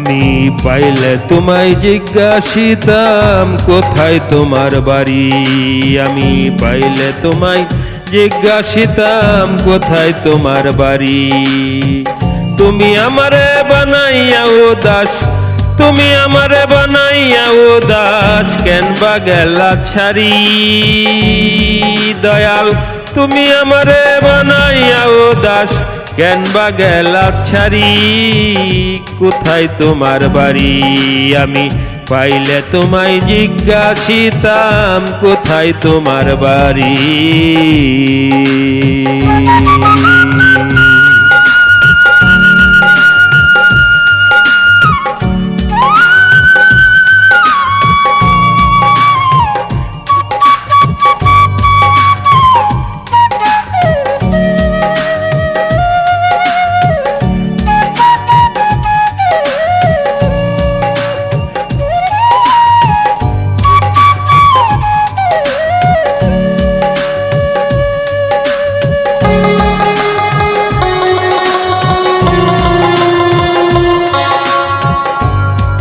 আমি পাইলে তোমায় জিজ্ঞাসিতাম কোথায় তোমার বাড়ি। আমি পাইলে তোমায় জিজ্ঞাসিতাম কোথায় তোমার বাড়ি। তুমি আমারে বানাইয়া উদাস, তুমি আমারে বানাইয়া উদাস, কেন বা গেলা ছাড়ি। দয়াল তুমি আমারে বানাইয়া উদাস, কেন বা গেলা ছাড়ি। কোথায় তোমার বাড়ি। আমি পাইলে তোমায় জিজ্ঞাসিতাম কোথায় তোমার বাড়ি।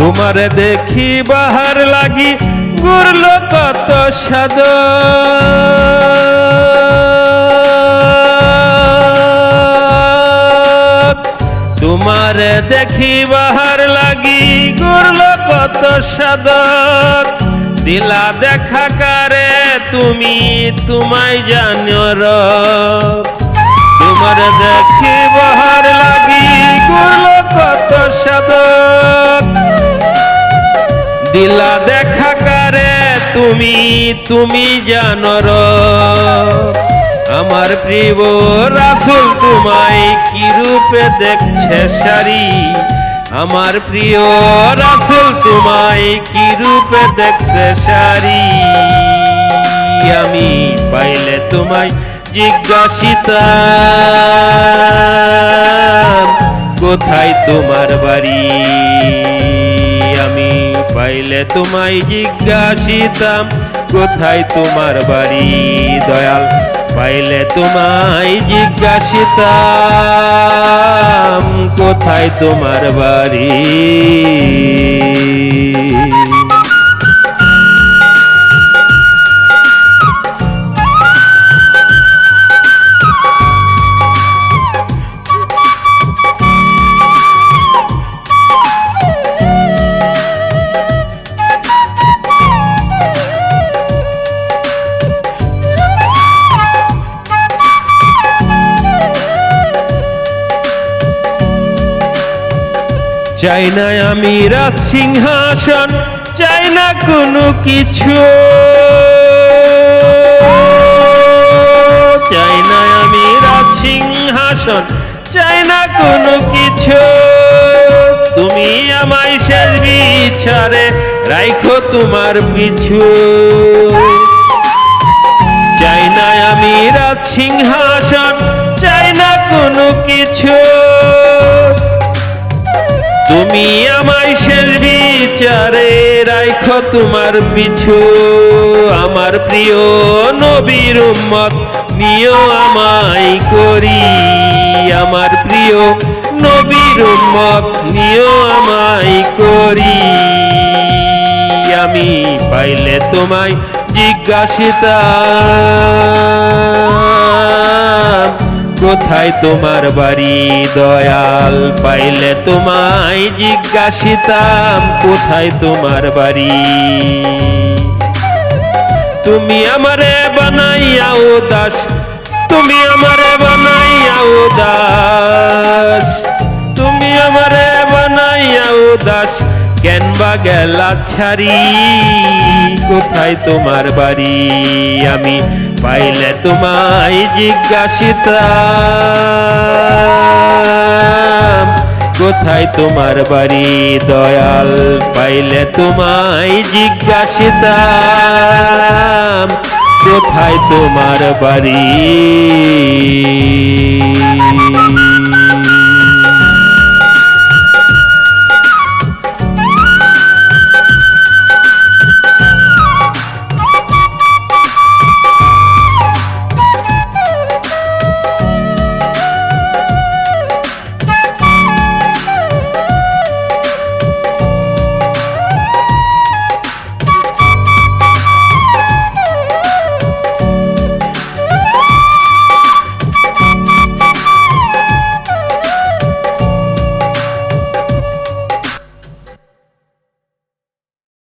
তোমারে দেখি বাহার লাগি গুরল কত সাদ। তোমারে দেখি বাহার লাগি গুরল কত সাদ। দিলা দেখা কারে তুমি তোমায় জানো রব। তোমারে দেখি বাহার লাগি গুরল কত সাদ। দিলা দেখা কারে তুমি তুমি জানো রব। আমার প্রিয় রাসূল তোমায় কি রূপে দেখছে সারি। আমার প্রিয় রাসূল তোমায় কি রূপে দেখছে সারি। আমি পাইলে তোমায় জিজ্ঞাসিতাম কোথায় তোমার বাড়ি। আমি পাইলে তোমায় জিজ্ঞাসিতাম কোথায় তোমার বাড়ি। দয়াল পাইলে তোমায় জিজ্ঞাসিতাম কোথায় তোমার বাড়ি। চাই না আমি রাজ সিংহাসন, চাই না কোনো কিছু। চাই না আমি রাজ সিংহাসন, চাই না কোনো কিছু। তুমি আমায় শেষ বিচারে রাইখো তোমার পিছু। চাই না আমি রাজ সিংহাসন, চাই না কোনো কিছু। তুমি আমায় শেষ বিচারে রাইখো তোমার পিছু। আমার প্রিয় নবীর উম্মত নিও আমায় করি। আমার প্রিয় নবীর উম্মত নিও আমায় করি। আমি পাইলে তোমায় জিজ্ঞাসিতাম কোথায় তোমার বাড়ি। দয়াল পাইলে তোমায় জিজ্ঞাসিতাম কোথায় তোমার বাড়ি। তুমি আমারে বানাইয়া উদাস, তুমি আমারে বানাইয়া উদাস, তুমি আমারে বানাইয়া উদাস, কেন বা গেলা ছাড়ি। কোথায় তোমার বাড়ি। আমি পাইলে তোমায় জিজ্ঞাসিতাম কোথায় তোমার বাড়ি। দয়াল পাইলে তোমায় জিজ্ঞাসিতাম কোথায় তোমার বাড়ি।